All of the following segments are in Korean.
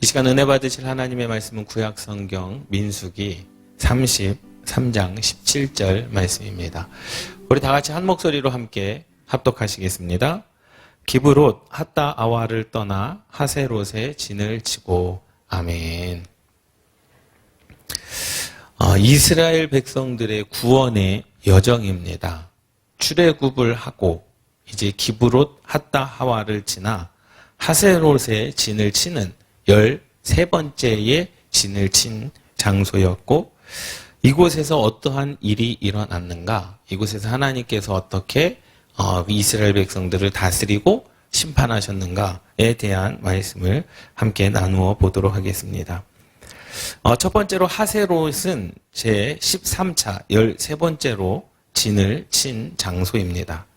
시간 은혜 받으실 하나님의 말씀은 구약성경 민수기 33장 17절 말씀입니다. 우리 다 같이 한 목소리로 함께 합독하시겠습니다. 기브롯 핫다 아와를 떠나 하세롯에 진을 치고 아멘. 이스라엘 백성들의 구원의 여정입니다. 출애굽을 하고 이제 기브롯 핫다 하와를 지나 하세롯에 진을 치는 13번째의 진을 친 장소였고, 이곳에서 어떠한 일이 일어났는가, 이곳에서 하나님께서 어떻게 이스라엘 백성들을 다스리고 심판하셨는가에 대한 말씀을 함께 나누어 보도록 하겠습니다. 첫 번째로 하세롯은 제13차 13번째로 진을 친 장소입니다.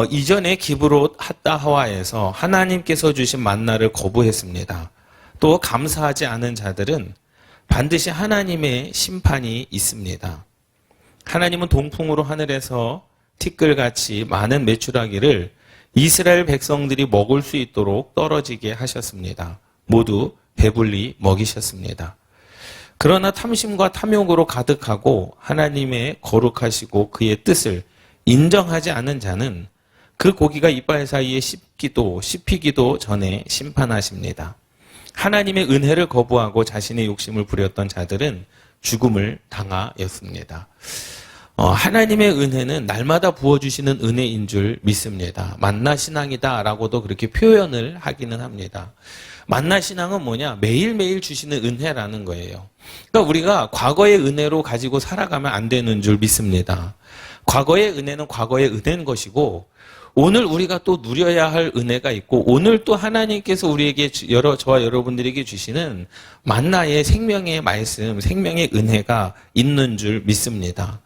이전에 기브롯 핫다 하와에서 하나님께서 주신 만나를 거부했습니다. 또 감사하지 않은 자들은 반드시 하나님의 심판이 있습니다. 하나님은 동풍으로 하늘에서 티끌같이 많은 메추라기를 이스라엘 백성들이 먹을 수 있도록 떨어지게 하셨습니다. 모두 배불리 먹이셨습니다. 그러나 탐심과 탐욕으로 가득하고 하나님의 거룩하시고 그의 뜻을 인정하지 않은 자는 그 고기가 이빨 사이에 씹히기도 전에 심판하십니다. 하나님의 은혜를 거부하고 자신의 욕심을 부렸던 자들은 죽음을 당하였습니다. 하나님의 은혜는 날마다 부어주시는 은혜인 줄 믿습니다. 만나 신앙이다라고도 그렇게 표현을 하기는 합니다. 만나 신앙은 뭐냐? 매일매일 주시는 은혜라는 거예요. 그러니까 우리가 과거의 은혜로 가지고 살아가면 안 되는 줄 믿습니다. 과거의 은혜는 과거의 은혜인 것이고, 오늘 우리가 또 누려야 할 은혜가 있고, 오늘 또 하나님께서 우리에게 저와 여러분들에게 주시는 만나의 생명의 말씀, 생명의 은혜가 있는 줄 믿습니다.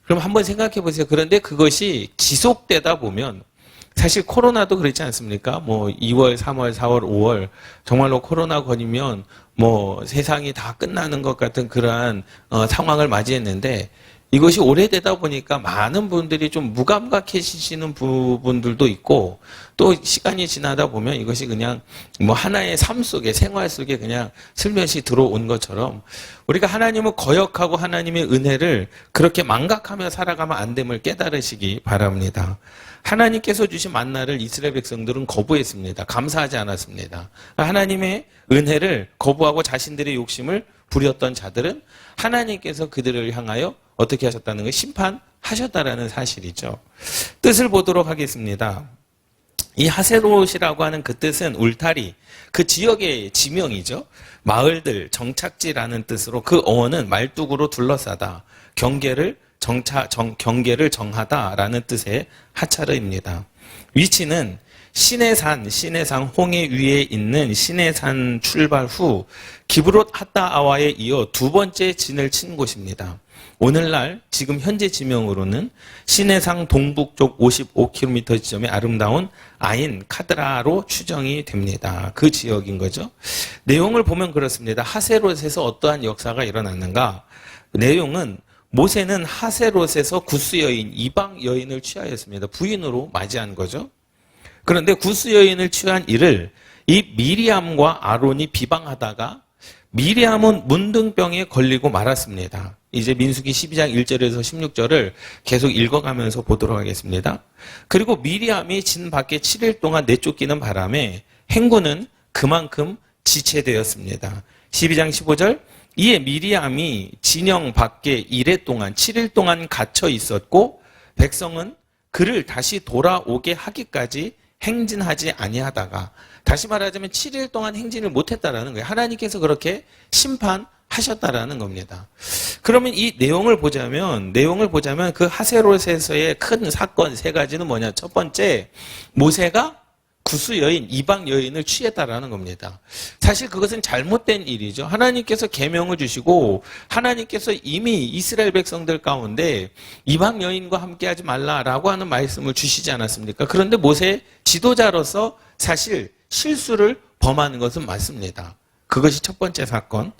그럼 한번 생각해 보세요. 그런데 그것이 지속되다 보면, 사실 코로나도 그렇지 않습니까? 2월, 3월, 4월, 5월 정말로 코로나 걸리면 세상이 다 끝나는 것 같은 그러한 상황을 맞이했는데, 이것이 오래되다 보니까 많은 분들이 좀 무감각해지시는 부분들도 있고, 또 시간이 지나다 보면 이것이 그냥 하나의 삶 속에, 생활 속에 그냥 슬며시 들어온 것처럼 우리가 하나님을 거역하고 하나님의 은혜를 그렇게 망각하며 살아가면 안 됨을 깨달으시기 바랍니다. 하나님께서 주신 만나를 이스라엘 백성들은 거부했습니다. 감사하지 않았습니다. 하나님의 은혜를 거부하고 자신들의 욕심을 부렸던 자들은 하나님께서 그들을 향하여 어떻게 하셨다는 걸 심판하셨다라는 사실이죠. 뜻을 보도록 하겠습니다. 이 하세롯이라고 하는 그 뜻은 울타리, 그 지역의 지명이죠. 마을들, 정착지라는 뜻으로 그 어원은 말뚝으로 둘러싸다, 경계를 정하다라는 뜻의 하차르입니다. 위치는 시내산 홍해 위에 있는 시내산 출발 후 기브롯 핫다 아와에 이어 두 번째 진을 친 곳입니다. 오늘날 지금 현재 지명으로는 시내산 동북쪽 55km 지점의 아름다운 아인 카드라로 추정이 됩니다. 그 지역인 거죠. 내용을 보면 그렇습니다. 하세롯에서 어떠한 역사가 일어났는가? 내용은 모세는 하세롯에서 구스 여인, 이방 여인을 취하였습니다. 부인으로 맞이한 거죠. 그런데 구스 여인을 취한 이를 이 미리암과 아론이 비방하다가 미리암은 문둥병에 걸리고 말았습니다. 이제 민수기 12장 1절에서 16절을 계속 읽어가면서 보도록 하겠습니다. 그리고 미리암이 진 밖에 7일 동안 내쫓기는 바람에 행군은 그만큼 지체되었습니다. 12장 15절, 이에 미리암이 진영 밖에 7일 동안 갇혀 있었고 백성은 그를 다시 돌아오게 하기까지 행진하지 아니하다가, 다시 말하자면 7일 동안 행진을 못했다라는 거예요. 하나님께서 그렇게 심판하셨다라는 겁니다. 그러면 이 내용을 보자면 그 하세롯에서의 큰 사건 세 가지는 뭐냐? 첫 번째, 모세가 구스 여인, 이방 여인을 취했다라는 겁니다. 사실 그것은 잘못된 일이죠. 하나님께서 계명을 주시고 하나님께서 이미 이스라엘 백성들 가운데 이방 여인과 함께하지 말라라고 하는 말씀을 주시지 않았습니까? 그런데 모세 지도자로서 사실 실수를 범하는 것은 맞습니다. 그것이 첫 번째 사건.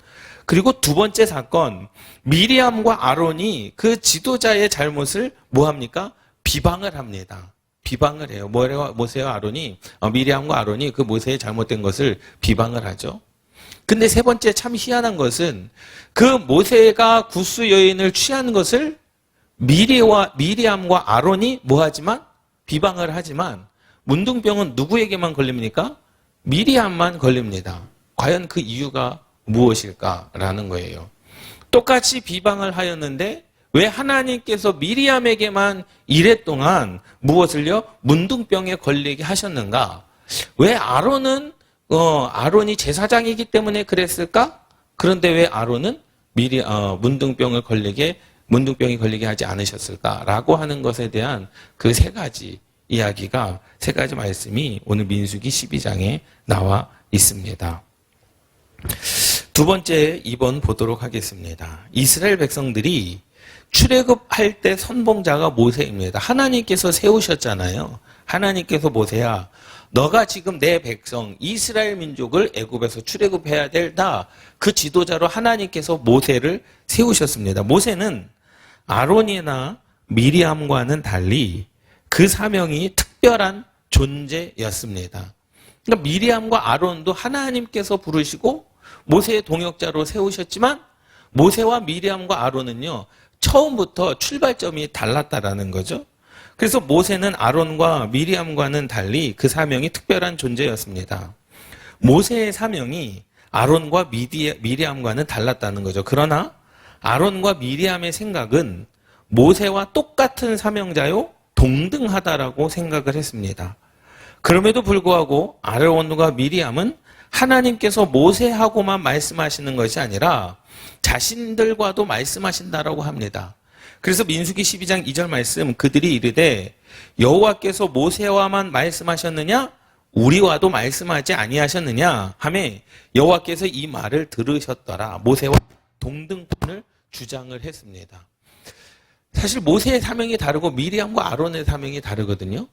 그리고 두 번째 사건, 미리암과 아론이 그 지도자의 잘못을 뭐합니까? 비방을 합니다. 비방을 해요. 모세와 아론이, 미리암과 아론이 그 모세의 잘못된 것을 비방을 하죠. 근데 세 번째 참 희한한 것은 그 모세가 구스 여인을 취한 것을 미리암과 아론이 뭐하지만 비방을 하지만 문둥병은 누구에게만 걸립니까? 미리암만 걸립니다. 과연 그 이유가 무엇일까라는 거예요. 똑같이 비방을 하였는데 왜 하나님께서 미리암에게만 이랫동안 무엇을요? 문둥병에 걸리게 하셨는가? 왜 아론이 제사장이기 때문에 그랬을까? 그런데 왜 아론은 문둥병이 걸리게 하지 않으셨을까라고 하는 것에 대한 그 세 가지 이야기가, 세 가지 말씀이 오늘 민수기 12장에 나와 있습니다. 두 번째 2번 보도록 하겠습니다. 이스라엘 백성들이 출애굽할 때 선봉자가 모세입니다. 하나님께서 세우셨잖아요. 하나님께서 모세야, 너가 지금 내 백성 이스라엘 민족을 애굽에서 출애굽해야 된다. 그 지도자로 하나님께서 모세를 세우셨습니다. 모세는 아론이나 미리암과는 달리 그 사명이 특별한 존재였습니다. 그러니까 미리암과 아론도 하나님께서 부르시고 모세의 동역자로 세우셨지만 모세와 미리암과 아론은요, 처음부터 출발점이 달랐다라는 거죠. 그래서 모세는 아론과 미리암과는 달리 그 사명이 특별한 존재였습니다. 모세의 사명이 아론과 미리암과는 달랐다는 거죠. 그러나 아론과 미리암의 생각은 모세와 똑같은 사명자요, 동등하다라고 생각을 했습니다. 그럼에도 불구하고 아론과 미리암은 하나님께서 모세하고만 말씀하시는 것이 아니라 자신들과도 말씀하신다라고 합니다. 그래서 민수기 12장 2절 말씀, 그들이 이르되 여호와께서 모세와만 말씀하셨느냐? 우리와도 말씀하지 아니하셨느냐? 하매 여호와께서 이 말을 들으셨더라. 모세와 동등권을 주장을 했습니다. 사실 모세의 사명이 다르고 미리암과 아론의 사명이 다르거든요.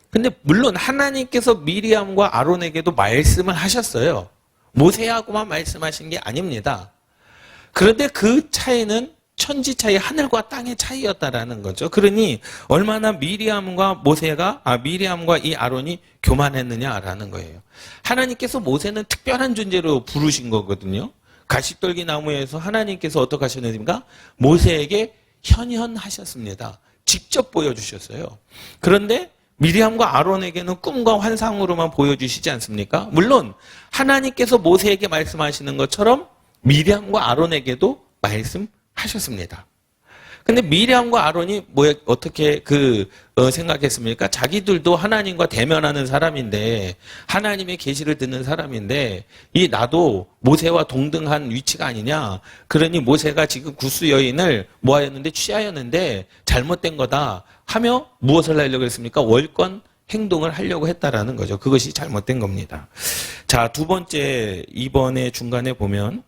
근데 물론 하나님께서 미리암과 아론에게도 말씀을 하셨어요. 모세하고만 말씀하신 게 아닙니다. 그런데 그 차이는 천지 차이, 하늘과 땅의 차이였다라는 거죠. 그러니 얼마나 미리암과 이 아론이 교만했느냐라는 거예요. 하나님께서 모세는 특별한 존재로 부르신 거거든요. 가시떨기 나무에서 하나님께서 어떻게 하셨습니까? 모세에게 현현하셨습니다. 직접 보여주셨어요. 그런데 미리암과 아론에게는 꿈과 환상으로만 보여주시지 않습니까? 물론 하나님께서 모세에게 말씀하시는 것처럼 미리암과 아론에게도 말씀하셨습니다. 근데 미리암과 아론이 어떻게 생각했습니까? 자기들도 하나님과 대면하는 사람인데, 하나님의 계시를 듣는 사람인데, 나도 모세와 동등한 위치가 아니냐? 그러니 모세가 지금 구스 여인을 취하였는데 잘못된 거다 하며 무엇을 하려고 했습니까? 월권 행동을 하려고 했다라는 거죠. 그것이 잘못된 겁니다. 자, 두 번째, 이번에 중간에 보면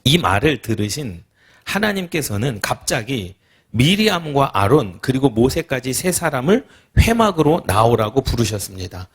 이 말을 들으신 하나님께서는 갑자기 미리암과 아론 그리고 모세까지 세 사람을 회막으로 나오라고 부르셨습니다.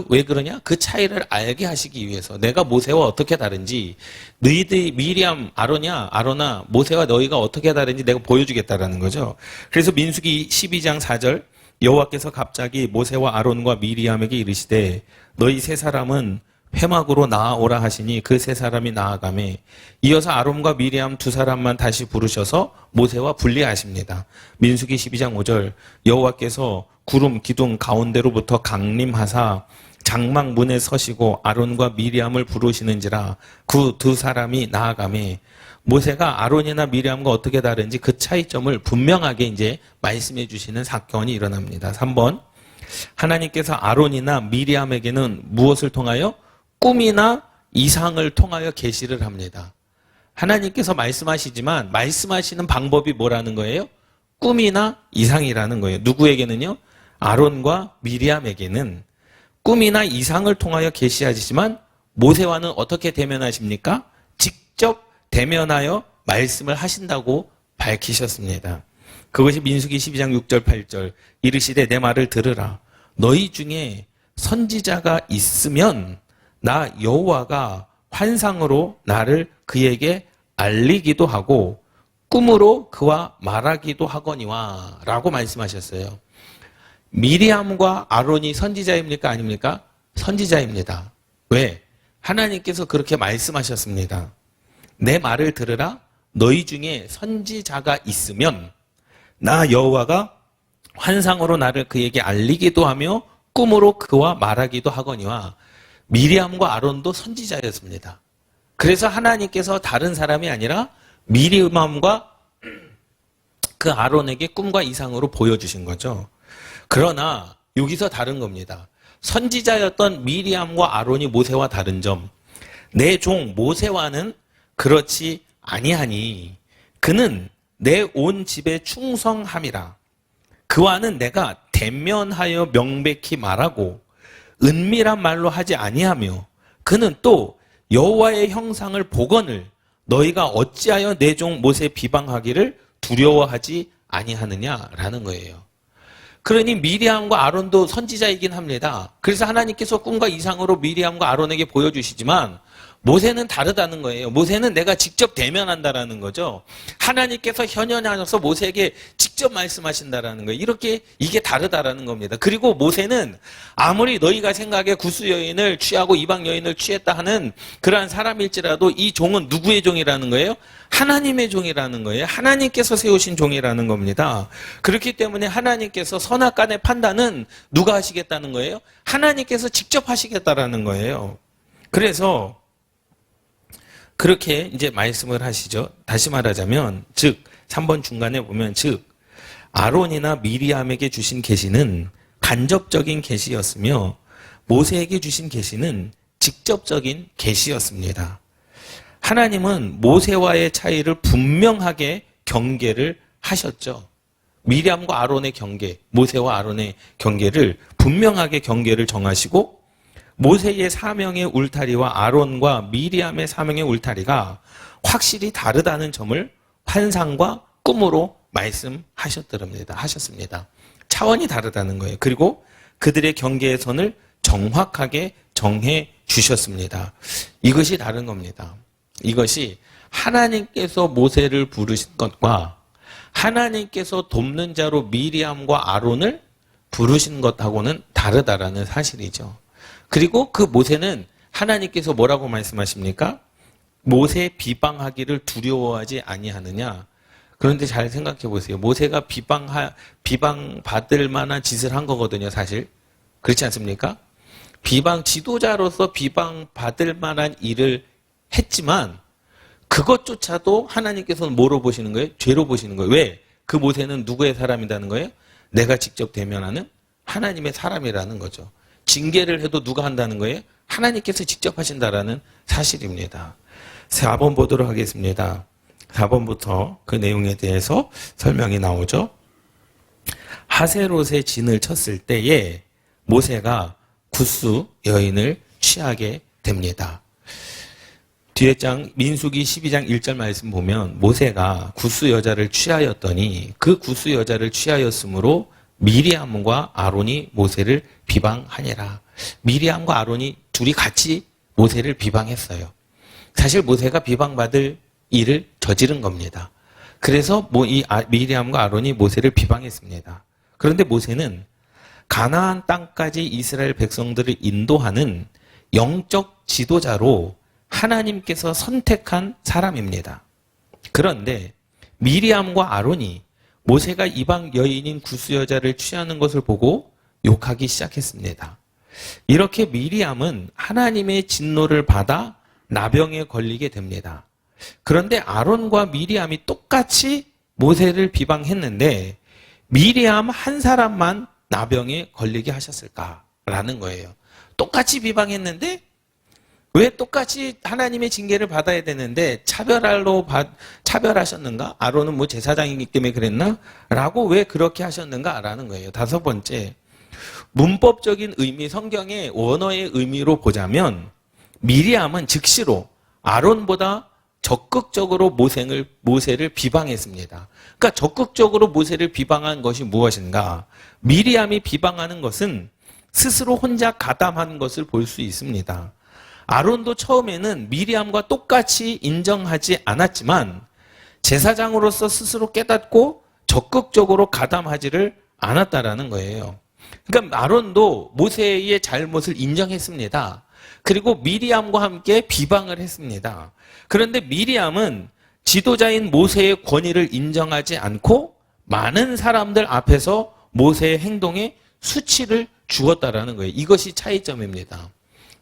왜 그러냐? 그 차이를 알게 하시기 위해서, 내가 모세와 어떻게 다른지, 너희들이 미리암, 아론아, 모세와 너희가 어떻게 다른지 내가 보여주겠다라는 거죠. 그래서 민수기 12장 4절, 여호와께서 갑자기 모세와 아론과 미리암에게 이르시되 너희 세 사람은 회막으로 나아오라 하시니 그 세 사람이 나아가매, 이어서 아론과 미리암 두 사람만 다시 부르셔서 모세와 분리하십니다. 민수기 12장 5절, 여호와께서 구름 기둥 가운데로부터 강림하사 장막 문에 서시고 아론과 미리암을 부르시는지라 그 두 사람이 나아가매, 모세가 아론이나 미리암과 어떻게 다른지 그 차이점을 분명하게 이제 말씀해 주시는 사건이 일어납니다. 3번, 하나님께서 아론이나 미리암에게는 무엇을 통하여? 꿈이나 이상을 통하여 계시를 합니다. 하나님께서 말씀하시지만 말씀하시는 방법이 뭐라는 거예요? 꿈이나 이상이라는 거예요. 누구에게는요? 아론과 미리암에게는 꿈이나 이상을 통하여 계시하시지만 모세와는 어떻게 대면하십니까? 직접 대면하여 말씀을 하신다고 밝히셨습니다. 그것이 민수기 12장 6절 8절, 이르시되 내 말을 들으라. 너희 중에 선지자가 있으면 나 여호와가 환상으로 나를 그에게 알리기도 하고 꿈으로 그와 말하기도 하거니와 라고 말씀하셨어요. 미리암과 아론이 선지자입니까? 아닙니까? 선지자입니다. 왜? 하나님께서 그렇게 말씀하셨습니다. 내 말을 들으라. 너희 중에 선지자가 있으면 나 여호와가 환상으로 나를 그에게 알리기도 하며 꿈으로 그와 말하기도 하거니와. 미리암과 아론도 선지자였습니다. 그래서 하나님께서 다른 사람이 아니라 미리암과 그 아론에게 꿈과 이상으로 보여주신 거죠. 그러나 여기서 다른 겁니다. 선지자였던 미리암과 아론이 모세와 다른 점, 내 종 모세와는 그렇지 아니하니 그는 내 온 집에 충성함이라. 그와는 내가 대면하여 명백히 말하고 은밀한 말로 하지 아니하며 그는 또 여호와의 형상을 보거늘 너희가 어찌하여 내 종 모세 비방하기를 두려워하지 아니하느냐라는 거예요. 그러니 미리암과 아론도 선지자이긴 합니다. 그래서 하나님께서 꿈과 이상으로 미리암과 아론에게 보여주시지만 모세는 다르다는 거예요. 모세는 내가 직접 대면한다라는 거죠. 하나님께서 현현하셔서 모세에게 직접 말씀하신다라는 거예요. 이게 다르다라는 겁니다. 그리고 모세는 아무리 너희가 생각에 구스 여인을 취하고 이방 여인을 취했다 하는 그러한 사람일지라도 이 종은 누구의 종이라는 거예요? 하나님의 종이라는 거예요. 하나님께서 세우신 종이라는 겁니다. 그렇기 때문에 하나님께서 선악간의 판단은 누가 하시겠다는 거예요? 하나님께서 직접 하시겠다라는 거예요. 그래서 그렇게 이제 말씀을 하시죠. 다시 말하자면, 즉 3번 중간에 보면 아론이나 미리암에게 주신 계시는 간접적인 계시였으며 모세에게 주신 계시는 직접적인 계시였습니다. 하나님은 모세와의 차이를 분명하게 경계를 하셨죠. 미리암과 아론의 경계, 모세와 아론의 경계를 분명하게 경계를 정하시고 모세의 사명의 울타리와 아론과 미리암의 사명의 울타리가 확실히 다르다는 점을 환상과 꿈으로 하셨습니다. 차원이 다르다는 거예요. 그리고 그들의 경계의 선을 정확하게 정해 주셨습니다. 이것이 다른 겁니다. 이것이 하나님께서 모세를 부르신 것과 하나님께서 돕는 자로 미리암과 아론을 부르신 것하고는 다르다라는 사실이죠. 그리고 그 모세는 하나님께서 뭐라고 말씀하십니까? 모세 비방하기를 두려워하지 아니하느냐. 그런데 잘 생각해 보세요. 모세가 비방받을 만한 짓을 한 거거든요, 사실. 그렇지 않습니까? 지도자로서 비방받을 만한 일을 했지만 그것조차도 하나님께서는 뭐로 보시는 거예요? 죄로 보시는 거예요. 왜? 그 모세는 누구의 사람이라는 거예요? 내가 직접 대면하는 하나님의 사람이라는 거죠. 징계를 해도 누가 한다는 거예요? 하나님께서 직접 하신다라는 사실입니다. 4번 보도록 하겠습니다. 4번부터 그 내용에 대해서 설명이 나오죠. 하세롯의 진을 쳤을 때에 모세가 구스 여인을 취하게 됩니다. 뒤에 장 민수기 12장 1절 말씀 보면 모세가 구스 여자를 취하였더니 그 구스 여자를 취하였으므로 미리암과 아론이 모세를 비방하니라. 미리암과 아론이 둘이 같이 모세를 비방했어요. 사실 모세가 비방받을 일을 저지른 겁니다. 그래서 미리암과 아론이 모세를 비방했습니다. 그런데 모세는 가나안 땅까지 이스라엘 백성들을 인도하는 영적 지도자로 하나님께서 선택한 사람입니다. 그런데 미리암과 아론이 모세가 이방 여인인 구스 여자를 취하는 것을 보고 욕하기 시작했습니다. 이렇게 미리암은 하나님의 진노를 받아 나병에 걸리게 됩니다. 그런데 아론과 미리암이 똑같이 모세를 비방했는데 미리암 한 사람만 나병에 걸리게 하셨을까라는 거예요. 똑같이 비방했는데 왜 똑같이 하나님의 징계를 받아야 되는데 차별하셨는가? 아론은 제사장이기 때문에 그랬나? 라고 왜 그렇게 하셨는가? 라는 거예요. 5번째, 문법적인 의미, 성경의 원어의 의미로 보자면 미리암은 즉시로 아론보다 적극적으로 모세를 비방했습니다. 그러니까 적극적으로 모세를 비방한 것이 무엇인가? 미리암이 비방하는 것은 스스로 혼자 가담한 것을 볼 수 있습니다. 아론도 처음에는 미리암과 똑같이 인정하지 않았지만 제사장으로서 스스로 깨닫고 적극적으로 가담하지를 않았다라는 거예요. 그러니까 아론도 모세의 잘못을 인정했습니다. 그리고 미리암과 함께 비방을 했습니다. 그런데 미리암은 지도자인 모세의 권위를 인정하지 않고 많은 사람들 앞에서 모세의 행동에 수치를 주었다라는 거예요. 이것이 차이점입니다.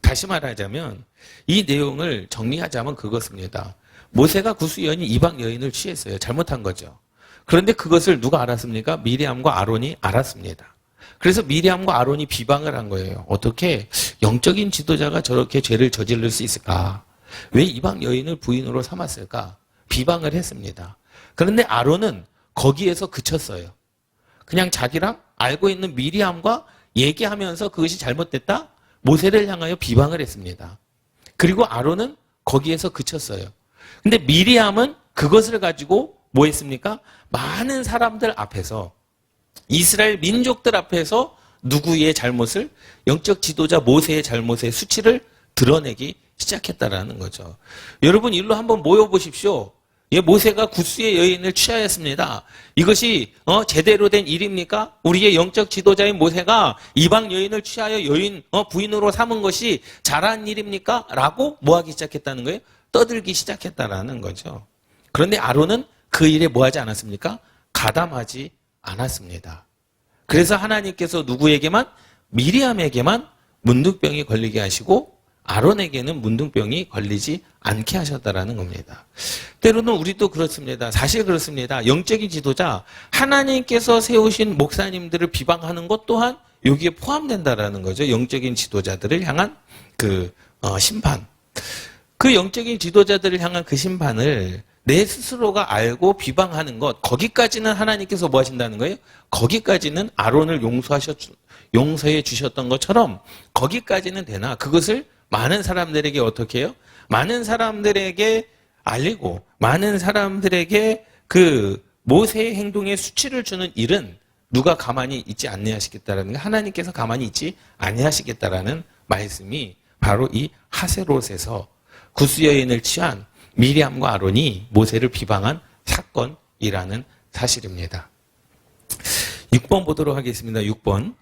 다시 말하자면 이 내용을 정리하자면 그것입니다. 모세가 구스 여인 이방 여인을 취했어요. 잘못한 거죠. 그런데 그것을 누가 알았습니까? 미리암과 아론이 알았습니다. 그래서 미리암과 아론이 비방을 한 거예요. 어떻게 영적인 지도자가 저렇게 죄를 저지를 수 있을까? 왜 이방 여인을 부인으로 삼았을까? 비방을 했습니다. 그런데 아론은 거기에서 그쳤어요. 그냥 자기랑 알고 있는 미리암과 얘기하면서 그것이 잘못됐다? 모세를 향하여 비방을 했습니다. 그리고 아론은 거기에서 그쳤어요. 근데 미리암은 그것을 가지고 뭐 했습니까? 많은 사람들 앞에서, 이스라엘 민족들 앞에서 누구의 잘못을, 영적 지도자 모세의 잘못의 수치를 드러내기 시작했다라는 거죠. 여러분 일로 한번 모여보십시오. 모세가 구스의 여인을 취하였습니다. 이것이 제대로 된 일입니까? 우리의 영적 지도자인 모세가 이방 여인을 취하여 여인 부인으로 삼은 것이 잘한 일입니까? 라고 뭐하기 시작했다는 거예요? 떠들기 시작했다라는 거죠. 그런데 아론은 그 일에 뭐하지 않았습니까? 가담하지 않았습니다. 그래서 하나님께서 누구에게만? 미리암에게만 문둥병이 걸리게 하시고 아론에게는 문둥병이 걸리지 않게 하셨다라는 겁니다. 때로는 우리도 그렇습니다. 사실 그렇습니다. 영적인 지도자, 하나님께서 세우신 목사님들을 비방하는 것 또한 여기에 포함된다라는 거죠. 영적인 지도자들을 향한 그 심판. 그 영적인 지도자들을 향한 그 심판을 내 스스로가 알고 비방하는 것, 거기까지는 하나님께서 뭐 하신다는 거예요? 거기까지는 아론을 용서해 주셨던 것처럼 거기까지는 되나 그것을 많은 사람들에게 어떻게 해요? 많은 사람들에게 알리고 많은 사람들에게 그 모세의 행동에 수치를 주는 일은 누가 가만히 있지 않으시겠다라는 게, 하나님께서 가만히 있지 아니하시겠다라는 말씀이 바로 이 하세롯에서 구스 여인을 취한 미리암과 아론이 모세를 비방한 사건이라는 사실입니다. 6번 보도록 하겠습니다. 6번.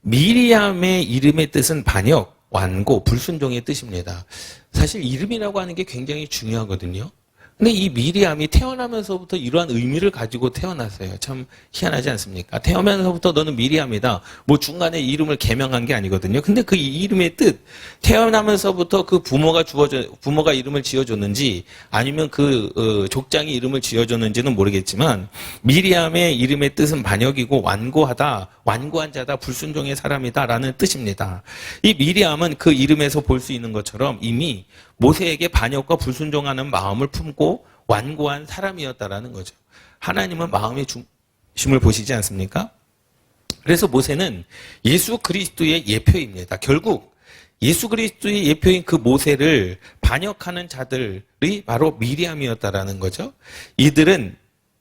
미리암의 이름의 뜻은 반역, 완고, 불순종의 뜻입니다. 사실 이름이라고 하는 게 굉장히 중요하거든요. 근데 이 미리암이 태어나면서부터 이러한 의미를 가지고 태어났어요. 참 희한하지 않습니까? 태어나면서부터 너는 미리암이다. 뭐 중간에 이름을 개명한 게 아니거든요. 근데 그 이름의 뜻, 태어나면서부터 그 부모가 이름을 지어줬는지 아니면 그 족장이 이름을 지어줬는지는 모르겠지만 미리암의 이름의 뜻은 반역이고 완고하다, 완고한 자다, 불순종의 사람이다라는 뜻입니다. 이 미리암은 그 이름에서 볼 수 있는 것처럼 이미 모세에게 반역과 불순종하는 마음을 품고 완고한 사람이었다라는 거죠. 하나님은 마음의 중심을 보시지 않습니까? 그래서 모세는 예수 그리스도의 예표입니다. 결국 예수 그리스도의 예표인 그 모세를 반역하는 자들이 바로 미리암이었다라는 거죠. 이들은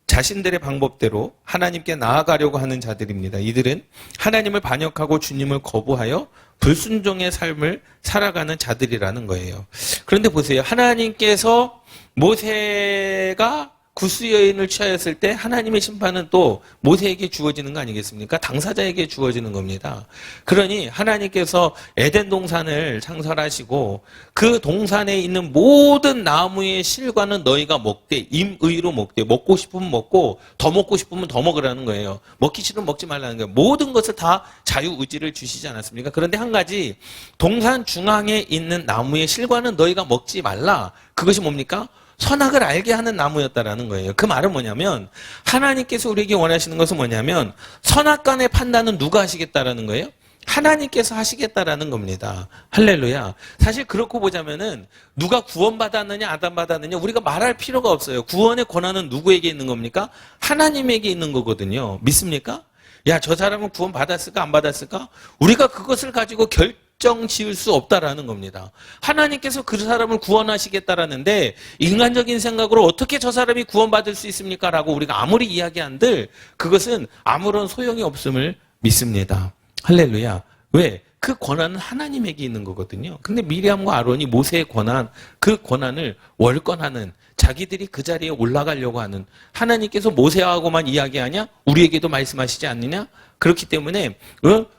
자신들의 방법대로 하나님께 나아가려고 하는 자들입니다. 이들은 하나님을 반역하고 주님을 거부하여 불순종의 삶을 살아가는 자들이라는 거예요. 그런데 보세요. 하나님께서 모세가 구스 여인을 취하였을 때 하나님의 심판은 또 모세에게 주어지는 거 아니겠습니까? 당사자에게 주어지는 겁니다. 그러니 하나님께서 에덴 동산을 창설하시고 그 동산에 있는 모든 나무의 실과는 너희가 먹되 임의로 먹되, 먹고 싶으면 먹고 더 먹고 싶으면 더 먹으라는 거예요. 먹기 싫으면 먹지 말라는 거예요. 모든 것을 다 자유의지를 주시지 않았습니까? 그런데 한 가지, 동산 중앙에 있는 나무의 실과는 너희가 먹지 말라. 그것이 뭡니까? 선악을 알게 하는 나무였다라는 거예요. 그 말은 뭐냐면 하나님께서 우리에게 원하시는 것은 뭐냐면 선악간의 판단은 누가 하시겠다라는 거예요? 하나님께서 하시겠다라는 겁니다. 할렐루야. 사실 그렇고 보자면은 누가 구원받았느냐 안 받았느냐 우리가 말할 필요가 없어요. 구원의 권한은 누구에게 있는 겁니까? 하나님에게 있는 거거든요. 믿습니까? 야, 저 사람은 구원 받았을까 안 받았을까? 우리가 그것을 가지고 결정 지을 수 없다라는 겁니다. 하나님께서 그 사람을 구원하시겠다라는데 인간적인 생각으로 어떻게 저 사람이 구원받을 수 있습니까? 라고 우리가 아무리 이야기한들 그것은 아무런 소용이 없음을 믿습니다. 할렐루야. 왜? 그 권한은 하나님에게 있는 거거든요. 근데 미리암과 아론이 모세의 권한, 그 권한을 월권하는 자기들이 그 자리에 올라가려고 하는, 하나님께서 모세하고만 이야기하냐? 우리에게도 말씀하시지 않느냐? 그렇기 때문에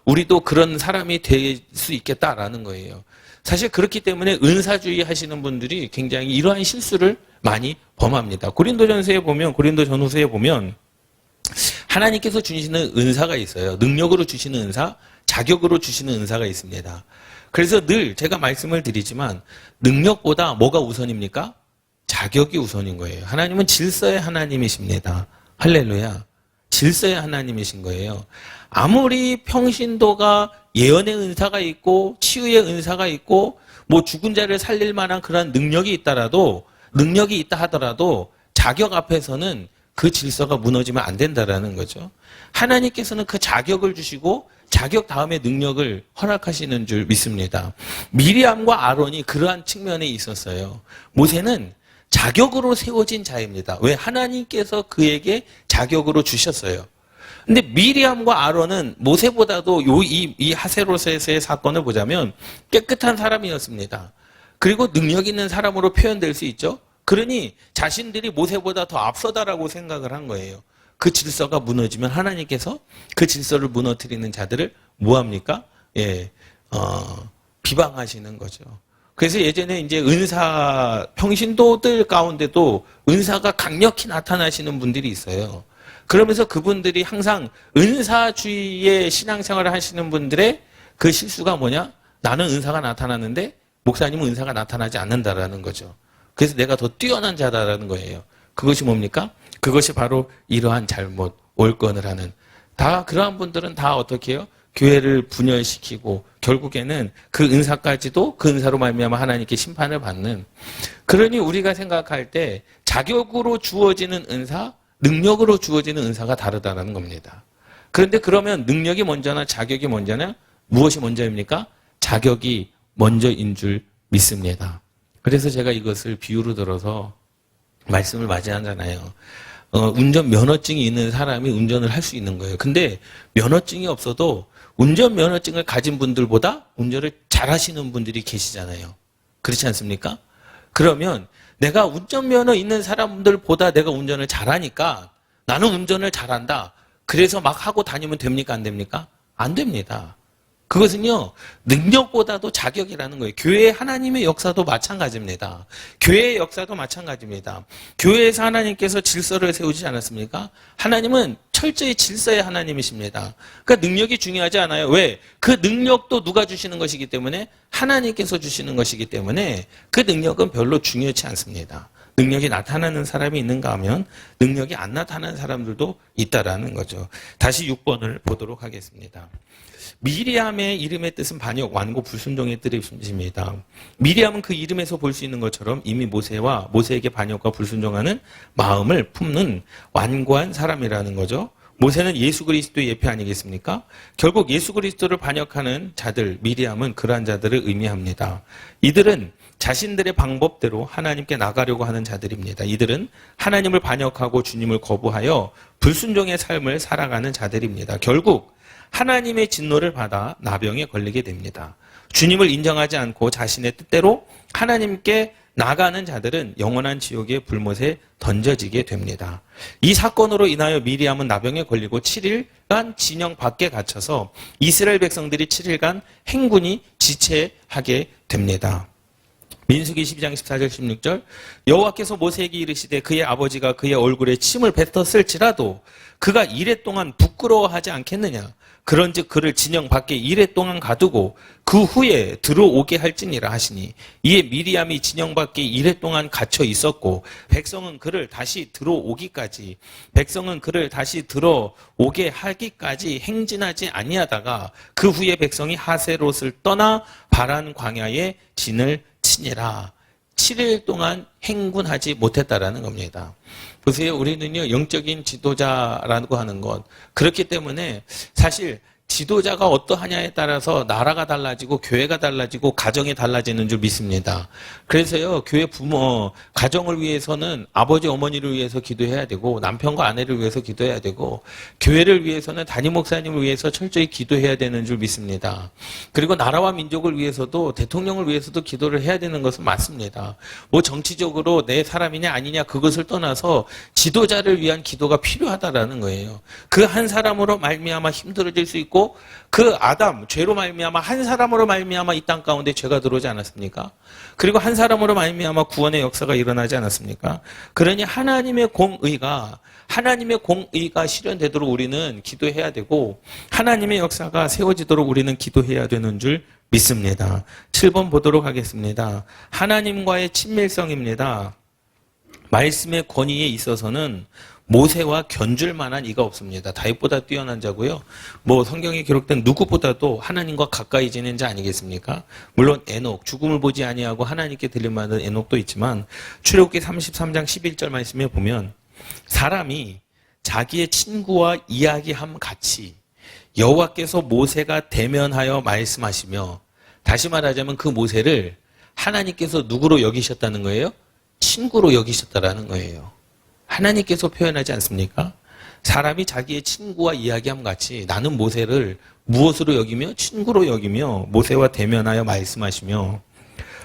우리도 그런 사람이 될 수 있겠다라는 거예요. 사실 그렇기 때문에 은사주의 하시는 분들이 굉장히 이러한 실수를 많이 범합니다. 고린도전후서에 보면 하나님께서 주시는 은사가 있어요. 능력으로 주시는 은사, 자격으로 주시는 은사가 있습니다. 그래서 늘 제가 말씀을 드리지만 능력보다 뭐가 우선입니까? 자격이 우선인 거예요. 하나님은 질서의 하나님이십니다. 할렐루야. 질서의 하나님이신 거예요. 아무리 평신도가 예언의 은사가 있고 치유의 은사가 있고 뭐 죽은 자를 살릴 만한 그런 능력이 있다 하더라도 자격 앞에서는 그 질서가 무너지면 안 된다라는 거죠. 하나님께서는 그 자격을 주시고 자격 다음에 능력을 허락하시는 줄 믿습니다. 미리암과 아론이 그러한 측면에 있었어요. 모세는 자격으로 세워진 자입니다. 왜? 하나님께서 그에게 자격으로 주셨어요. 근데 미리암과 아론은 모세보다도 이 하세로셋의 사건을 보자면 깨끗한 사람이었습니다. 그리고 능력 있는 사람으로 표현될 수 있죠. 그러니 자신들이 모세보다 더 앞서다라고 생각을 한 거예요. 그 질서가 무너지면 하나님께서 그 질서를 무너뜨리는 자들을 뭐합니까? 비방하시는 거죠. 그래서 예전에 이제 은사, 평신도들 가운데도 은사가 강력히 나타나시는 분들이 있어요. 그러면서 그분들이 항상 은사주의의 신앙생활을 하시는 분들의 그 실수가 뭐냐? 나는 은사가 나타났는데 목사님은 은사가 나타나지 않는다라는 거죠. 그래서 내가 더 뛰어난 자다라는 거예요. 그것이 뭡니까? 그것이 바로 이러한 잘못, 올건을 하는. 다 그러한 분들은 다 어떻게 해요? 교회를 분열시키고 결국에는 그 은사까지도 그 은사로 말미암아 하나님께 심판을 받는. 그러니 우리가 생각할 때 자격으로 주어지는 은사, 능력으로 주어지는 은사가 다르다는 겁니다. 그런데 그러면 능력이 먼저나 자격이 먼저나 무엇이 먼저입니까? 자격이 먼저인 줄 믿습니다. 그래서 제가 이것을 비유로 들어서 말씀을 맞이하잖아요. 운전 면허증이 있는 사람이 운전을 할 수 있는 거예요. 근데 면허증이 없어도 운전 면허증을 가진 분들보다 운전을 잘하시는 분들이 계시잖아요. 그렇지 않습니까? 그러면 내가 운전면허 있는 사람들보다 내가 운전을 잘하니까 나는 운전을 잘한다. 그래서 막 하고 다니면 됩니까? 안 됩니까? 안 됩니다. 그것은요, 능력보다도 자격이라는 거예요. 교회 하나님의 역사도 마찬가지입니다. 교회의 역사도 마찬가지입니다. 교회에서 하나님께서 질서를 세우지 않았습니까? 하나님은 철저히 질서의 하나님이십니다. 그러니까 능력이 중요하지 않아요. 왜? 그 능력도 누가 주시는 것이기 때문에 하나님께서 주시는 것이기 때문에 그 능력은 별로 중요치 않습니다. 능력이 나타나는 사람이 있는가 하면 능력이 안 나타나는 사람들도 있다라는 거죠. 다시 6번을 보도록 하겠습니다. 미리암의 이름의 뜻은 반역, 완고, 불순종의 뜻입니다. 미리암은 그 이름에서 볼 수 있는 것처럼 이미 모세와 모세에게 반역과 불순종하는 마음을 품는 완고한 사람이라는 거죠. 모세는 예수 그리스도의 예표 아니겠습니까? 결국 예수 그리스도를 반역하는 자들, 미리암은 그러한 자들을 의미합니다. 이들은 자신들의 방법대로 하나님께 나가려고 하는 자들입니다. 이들은 하나님을 반역하고 주님을 거부하여 불순종의 삶을 살아가는 자들입니다. 결국 하나님의 진노를 받아 나병에 걸리게 됩니다. 주님을 인정하지 않고 자신의 뜻대로 하나님께 나가는 자들은 영원한 지옥의 불못에 던져지게 됩니다. 이 사건으로 인하여 미리암은 나병에 걸리고 7일간 진영 밖에 갇혀서 이스라엘 백성들이 7일간 행군이 지체하게 됩니다. 민수기 12장 14절 16절 여호와께서 모세에게 이르시되 그의 아버지가 그의 얼굴에 침을 뱉었을지라도 그가 이레 동안 부끄러워하지 않겠느냐. 그런즉 그를 진영 밖에 이레 동안 가두고 그 후에 들어오게 할지니라 하시니 이에 미리암이 진영 밖에 이레 동안 갇혀 있었고 백성은 그를 다시 들어오게 하기까지 행진하지 아니하다가 그 후에 백성이 하세롯을 떠나 바란 광야에 진을 치니라. 7일 동안 행군하지 못했다라는 겁니다. 보세요. 우리는요, 영적인 지도자라고 하는 것. 그렇기 때문에 사실 지도자가 어떠하냐에 따라서 나라가 달라지고 교회가 달라지고 가정이 달라지는 줄 믿습니다. 그래서요, 교회 부모, 가정을 위해서는 아버지, 어머니를 위해서 기도해야 되고 남편과 아내를 위해서 기도해야 되고 교회를 위해서는 담임 목사님을 위해서 철저히 기도해야 되는 줄 믿습니다. 그리고 나라와 민족을 위해서도 대통령을 위해서도 기도를 해야 되는 것은 맞습니다. 뭐 정치적으로 내 사람이냐 아니냐 그것을 떠나서 지도자를 위한 기도가 필요하다라는 거예요. 그 한 사람으로 말미암아 힘들어질 수 있고 그 아담 죄로 말미암아 한 사람으로 말미암아 이 땅 가운데 죄가 들어오지 않았습니까? 그리고 한 사람으로 말미암아 구원의 역사가 일어나지 않았습니까? 그러니 하나님의 공의가 실현되도록 우리는 기도해야 되고 하나님의 역사가 세워지도록 우리는 기도해야 되는 줄 믿습니다. 7번 보도록 하겠습니다. 하나님과의 친밀성입니다. 말씀의 권위에 있어서는 모세와 견줄 만한 이가 없습니다. 다윗보다 뛰어난 자고요. 뭐 성경에 기록된 누구보다도 하나님과 가까이 지낸 자 아니겠습니까? 물론 에녹, 죽음을 보지 아니하고 하나님께 들림받은 에녹도 있지만 출애굽기 33장 11절 말씀에 보면 사람이 자기의 친구와 이야기함 같이 여호와께서 모세가 대면하여 말씀하시며 다시 말하자면 그 모세를 하나님께서 누구로 여기셨다는 거예요? 친구로 여기셨다라는 거예요. 하나님께서 표현하지 않습니까? 사람이 자기의 친구와 이야기함 같이 나는 모세를 무엇으로 여기며 친구로 여기며 모세와 대면하여 말씀하시며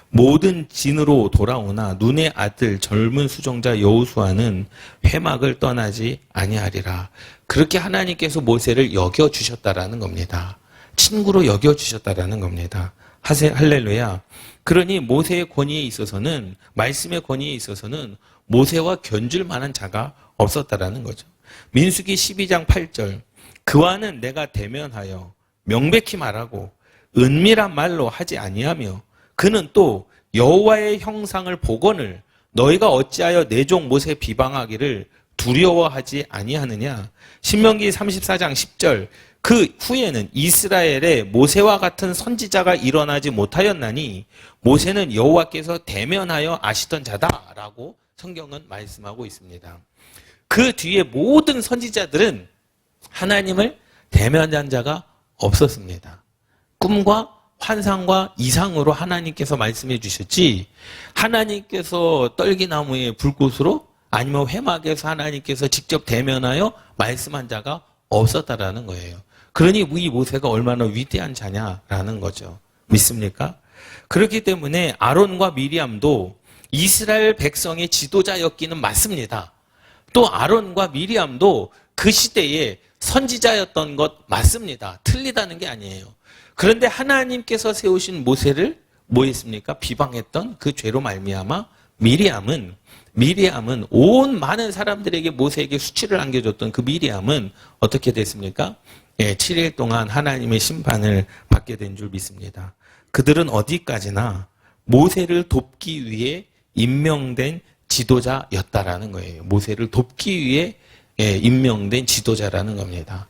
모든 진으로 돌아오나 눈의 아들 젊은 수종자 여호수아는 회막을 떠나지 아니하리라. 그렇게 하나님께서 모세를 여겨주셨다라는 겁니다. 친구로 여겨주셨다라는 겁니다. 할렐루야. 그러니 모세의 권위에 있어서는 말씀의 권위에 있어서는 모세와 견줄 만한 자가 없었다라는 거죠. 민수기 12장 8절 그와는 내가 대면하여 명백히 말하고 은밀한 말로 하지 아니하며 그는 또 여호와의 형상을 보거늘 너희가 어찌하여 내 종 모세 비방하기를 두려워하지 아니하느냐. 신명기 34장 10절 그 후에는 이스라엘에 모세와 같은 선지자가 일어나지 못하였나니 모세는 여호와께서 대면하여 아시던 자다라고 성경은 말씀하고 있습니다. 그 뒤에 모든 선지자들은 하나님을 대면한 자가 없었습니다. 꿈과 환상과 이상으로 하나님께서 말씀해 주셨지 하나님께서 떨기나무의 불꽃으로 아니면 회막에서 하나님께서 직접 대면하여 말씀한 자가 없었다라는 거예요. 그러니 이 모세가 얼마나 위대한 자냐라는 거죠. 믿습니까? 그렇기 때문에 아론과 미리암도 이스라엘 백성의 지도자였기는 맞습니다. 또 아론과 미리암도 그 시대에 선지자였던 것 맞습니다. 틀리다는 게 아니에요. 그런데 하나님께서 세우신 모세를 뭐 했습니까? 비방했던 그 죄로 말미암아 미리암은 온 많은 사람들에게 모세에게 수치를 안겨줬던 그 미리암은 어떻게 됐습니까? 7일 동안 하나님의 심판을 받게 된 줄 믿습니다. 그들은 어디까지나 모세를 돕기 위해 임명된 지도자였다라는 거예요. 모세를 돕기 위해 임명된 지도자라는 겁니다.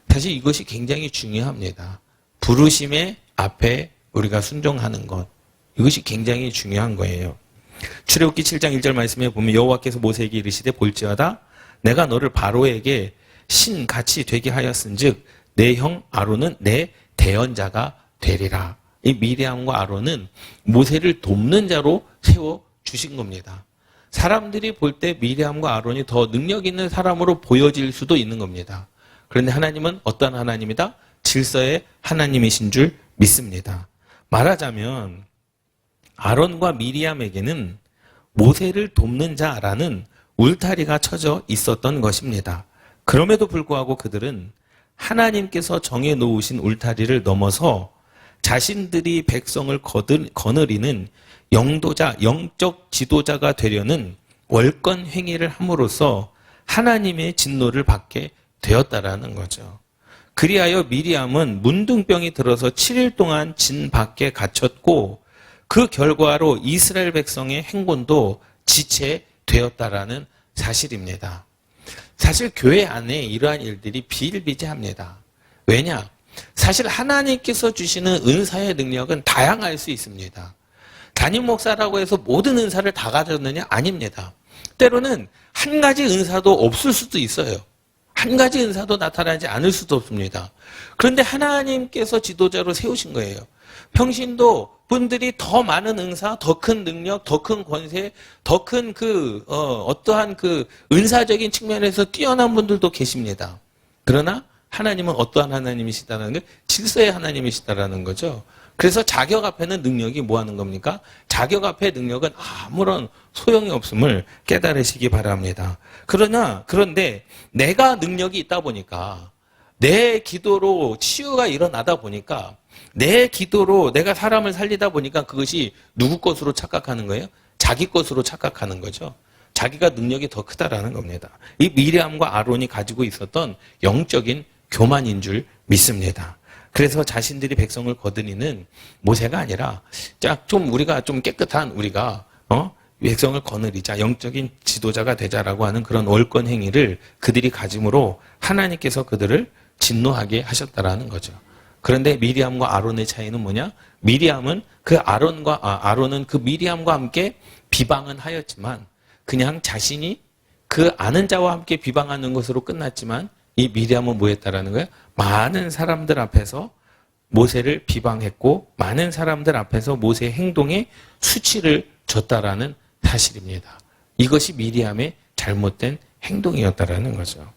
사실 이것이 굉장히 중요합니다. 부르심의 앞에 우리가 순종하는 것. 이것이 굉장히 중요한 거예요. 출애굽기 7장 1절 말씀에 보면 여호와께서 모세에게 이르시되 볼지어다 내가 너를 바로에게 신같이 되게 하였은즉 내 형 아론은 내 대언자가 되리라. 이 미리암과 아론은 모세를 돕는 자로 세워 주신 겁니다. 사람들이 볼 때 미리암과 아론이 더 능력 있는 사람으로 보여질 수도 있는 겁니다. 그런데 하나님은 어떤 하나님이다? 질서의 하나님이신 줄 믿습니다. 말하자면 아론과 미리암에게는 모세를 돕는 자라는 울타리가 쳐져 있었던 것입니다. 그럼에도 불구하고 그들은 하나님께서 정해 놓으신 울타리를 넘어서 자신들이 백성을 거느리는 영도자, 영적 지도자가 되려는 월권 행위를 함으로써 하나님의 진노를 받게 되었다라는 거죠. 그리하여 미리암은 문둥병이 들어서 7일 동안 진 밖에 갇혔고 그 결과로 이스라엘 백성의 행군도 지체되었다라는 사실입니다. 사실 교회 안에 이러한 일들이 비일비재합니다. 왜냐? 사실 하나님께서 주시는 은사의 능력은 다양할 수 있습니다. 담임 목사라고 해서 모든 은사를 다 가졌느냐? 아닙니다. 때로는 한 가지 은사도 없을 수도 있어요. 한 가지 은사도 나타나지 않을 수도 없습니다. 그런데 하나님께서 지도자로 세우신 거예요. 평신도 분들이 더 많은 은사, 더 큰 능력, 더 큰 권세, 더 큰 어떠한 은사적인 측면에서 뛰어난 분들도 계십니다. 그러나 하나님은 어떠한 하나님이시다라는 게 질서의 하나님이시다라는 거죠. 그래서 자격 앞에는 능력이 뭐 하는 겁니까? 자격 앞에 능력은 아무런 소용이 없음을 깨달으시기 바랍니다. 그런데 내가 능력이 있다 보니까 내 기도로 치유가 일어나다 보니까 내 기도로 내가 사람을 살리다 보니까 그것이 누구 것으로 착각하는 거예요? 자기 것으로 착각하는 거죠. 자기가 능력이 더 크다라는 겁니다. 이 미리암과 아론이 가지고 있었던 영적인 교만인 줄 믿습니다. 그래서 자신들이 백성을 거느리는 모세가 아니라 우리가 좀 깨끗한 우리가 백성을 거느리자, 영적인 지도자가 되자라고 하는 그런 월권 행위를 그들이 가짐으로 하나님께서 그들을 진노하게 하셨다라는 거죠. 그런데 미리암과 아론의 차이는 뭐냐? 아론은 그 미리암과 함께 비방은 하였지만 그냥 자신이 그 아는 자와 함께 비방하는 것으로 끝났지만 이 미리암은 뭐 했다라는 거예요? 많은 사람들 앞에서 모세를 비방했고 많은 사람들 앞에서 모세의 행동에 수치를 줬다라는 사실입니다. 이것이 미리암의 잘못된 행동이었다라는 거죠.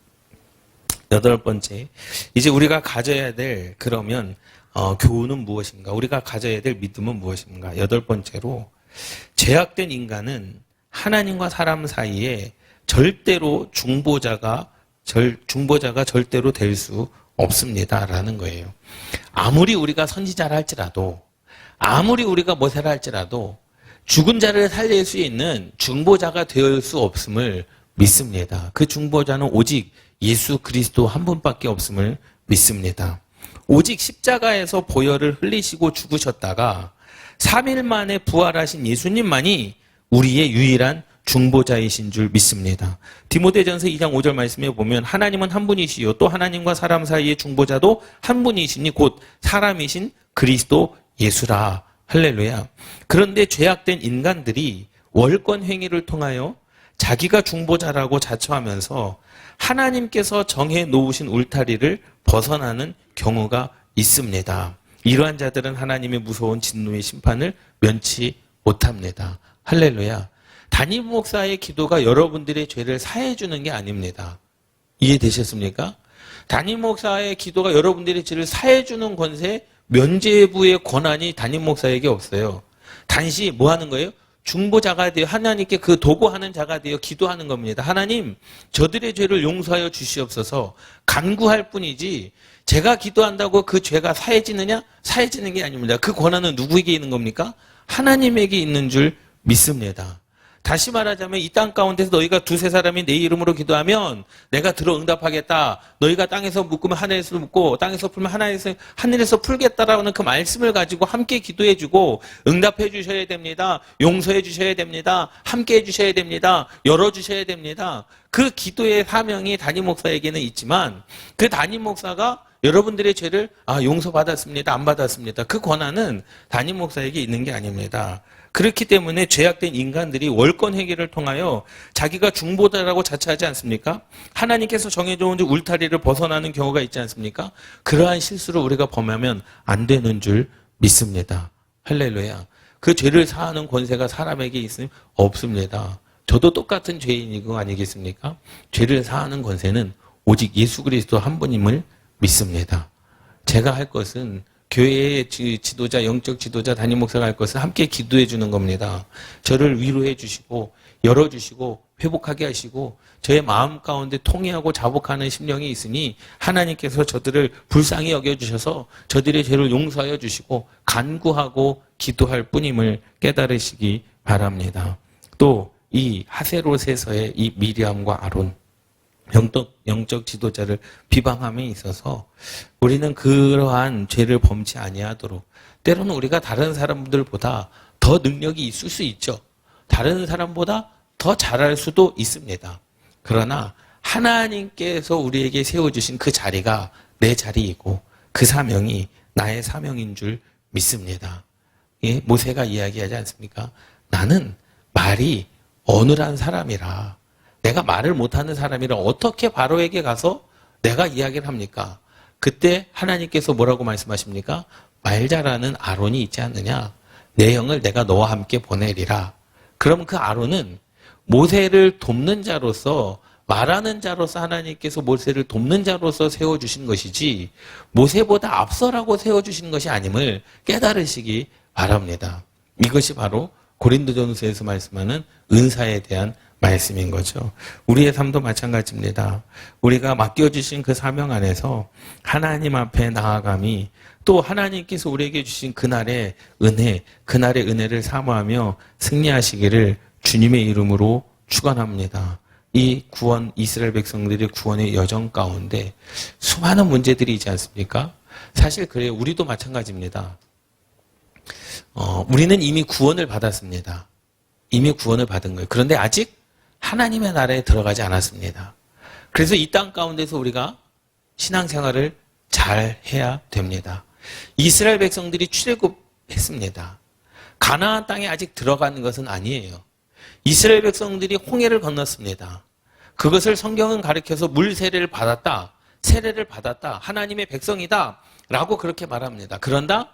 8번째, 이제 우리가 가져야 될 교훈은 무엇인가? 우리가 가져야 될 믿음은 무엇인가? 8번째로 죄악된 인간은 하나님과 사람 사이에 절대로 중보자가 절대로 될 수 없습니다라는 거예요. 아무리 우리가 선지자라 할지라도 아무리 우리가 모세라 할지라도 죽은 자를 살릴 수 있는 중보자가 될 수 없음을 믿습니다. 그 중보자는 오직 예수 그리스도 한 분밖에 없음을 믿습니다. 오직 십자가에서 보혈을 흘리시고 죽으셨다가 3일 만에 부활하신 예수님만이 우리의 유일한 중보자이신 줄 믿습니다. 디모데전서 2장 5절 말씀에 보면 하나님은 한 분이시요 또 하나님과 사람 사이의 중보자도 한 분이시니 곧 사람이신 그리스도 예수라. 할렐루야. 그런데 죄악된 인간들이 월권 행위를 통하여 자기가 중보자라고 자처하면서 하나님께서 정해 놓으신 울타리를 벗어나는 경우가 있습니다. 이러한 자들은 하나님의 무서운 진노의 심판을 면치 못합니다. 할렐루야. 담임 목사의 기도가 여러분들의 죄를 사해 주는 게 아닙니다. 이해되셨습니까? 담임 목사의 기도가 여러분들의 죄를 사해 주는 권세, 면죄부의 권한이 담임 목사에게 없어요. 단지 뭐 하는 거예요? 중보자가 되어 하나님께 그 도구하는 자가 되어 기도하는 겁니다. 하나님, 저들의 죄를 용서하여 주시옵소서 간구할 뿐이지 제가 기도한다고 그 죄가 사해지느냐? 사해지는 게 아닙니다. 그 권한은 누구에게 있는 겁니까? 하나님에게 있는 줄 믿습니다. 다시 말하자면 이 땅 가운데서 너희가 두세 사람이 내 이름으로 기도하면 내가 들어 응답하겠다. 너희가 땅에서 묶으면 하늘에서 묶고 땅에서 풀면 하늘에서 풀겠다라는 그 말씀을 가지고 함께 기도해 주고 응답해 주셔야 됩니다. 용서해 주셔야 됩니다. 함께 해 주셔야 됩니다. 열어 주셔야 됩니다. 그 기도의 사명이 담임 목사에게는 있지만 그 담임 목사가 여러분들의 죄를 용서받았습니다. 안 받았습니다. 그 권한은 담임 목사에게 있는 게 아닙니다. 그렇기 때문에 죄악된 인간들이 월권 회개를 통하여 자기가 중보자라고 자처하지 않습니까? 하나님께서 정해놓은 울타리를 벗어나는 경우가 있지 않습니까? 그러한 실수를 우리가 범하면 안 되는 줄 믿습니다. 할렐루야. 그 죄를 사하는 권세가 사람에게 있으면 없습니다. 저도 똑같은 죄인이고 아니겠습니까? 죄를 사하는 권세는 오직 예수 그리스도 한 분임을 믿습니다. 제가 할 것은 교회의 지도자, 영적 지도자, 담임 목사가 할 것은 함께 기도해 주는 겁니다. 저를 위로해 주시고 열어주시고 회복하게 하시고 저의 마음 가운데 통회하고 자복하는 심령이 있으니 하나님께서 저들을 불쌍히 여겨주셔서 저들의 죄를 용서하여 주시고 간구하고 기도할 뿐임을 깨달으시기 바랍니다. 또 이 하세롯에서의 이 미리암과 아론 영적 지도자를 비방함에 있어서 우리는 그러한 죄를 범치 아니하도록 때로는 우리가 다른 사람들보다 더 능력이 있을 수 있죠. 다른 사람보다 더 잘할 수도 있습니다. 그러나 하나님께서 우리에게 세워주신 그 자리가 내 자리이고 그 사명이 나의 사명인 줄 믿습니다. 예, 모세가 이야기하지 않습니까? 나는 말이 어눌한 사람이라 내가 말을 못하는 사람이라 어떻게 바로에게 가서 내가 이야기를 합니까? 그때 하나님께서 뭐라고 말씀하십니까? 말 잘하는 아론이 있지 않느냐? 내 영을 내가 너와 함께 보내리라. 그럼 그 아론은 모세를 돕는 자로서, 말하는 자로서 하나님께서 모세를 돕는 자로서 세워주신 것이지 모세보다 앞서라고 세워주신 것이 아님을 깨달으시기 바랍니다. 이것이 바로 고린도전서에서 말씀하는 은사에 대한 말씀인 거죠. 우리의 삶도 마찬가지입니다. 우리가 맡겨주신 그 사명 안에서 하나님 앞에 나아감이, 또 하나님께서 우리에게 주신 그날의 은혜, 그날의 은혜를 사모하며 승리하시기를 주님의 이름으로 축원합니다. 이 구원, 이스라엘 백성들의 구원의 여정 가운데 수많은 문제들이 있지 않습니까? 사실 그래요. 우리도 마찬가지입니다. 우리는 이미 구원을 받았습니다. 이미 구원을 받은 거예요. 그런데 아직 하나님의 나라에 들어가지 않았습니다. 그래서 이 땅 가운데서 우리가 신앙생활을 잘 해야 됩니다. 이스라엘 백성들이 출애굽했습니다. 가나안 땅에 아직 들어가는 것은 아니에요. 이스라엘 백성들이 홍해를 건넜습니다. 그것을 성경은 가리켜서 물 세례를 받았다, 세례를 받았다, 하나님의 백성이다 라고 그렇게 말합니다. 그런다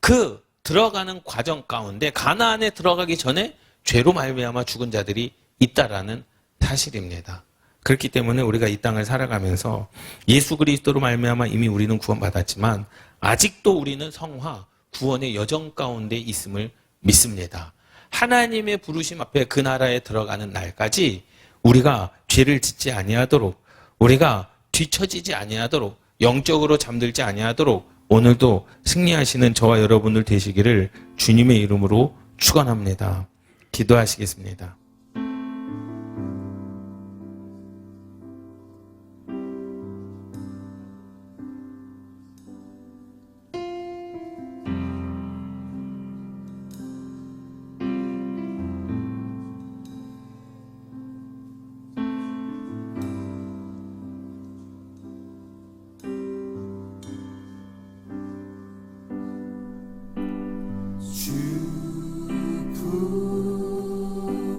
그 들어가는 과정 가운데 가나안에 들어가기 전에 죄로 말미암아 죽은 자들이 있다라는 사실입니다. 그렇기 때문에 우리가 이 땅을 살아가면서 예수 그리스도로 말미암아 이미 우리는 구원받았지만 아직도 우리는 성화, 구원의 여정 가운데 있음을 믿습니다. 하나님의 부르심 앞에 그 나라에 들어가는 날까지 우리가 죄를 짓지 아니하도록, 우리가 뒤처지지 아니하도록, 영적으로 잠들지 아니하도록 오늘도 승리하시는 저와 여러분들 되시기를 주님의 이름으로 축원합니다. 기도하시겠습니다. 주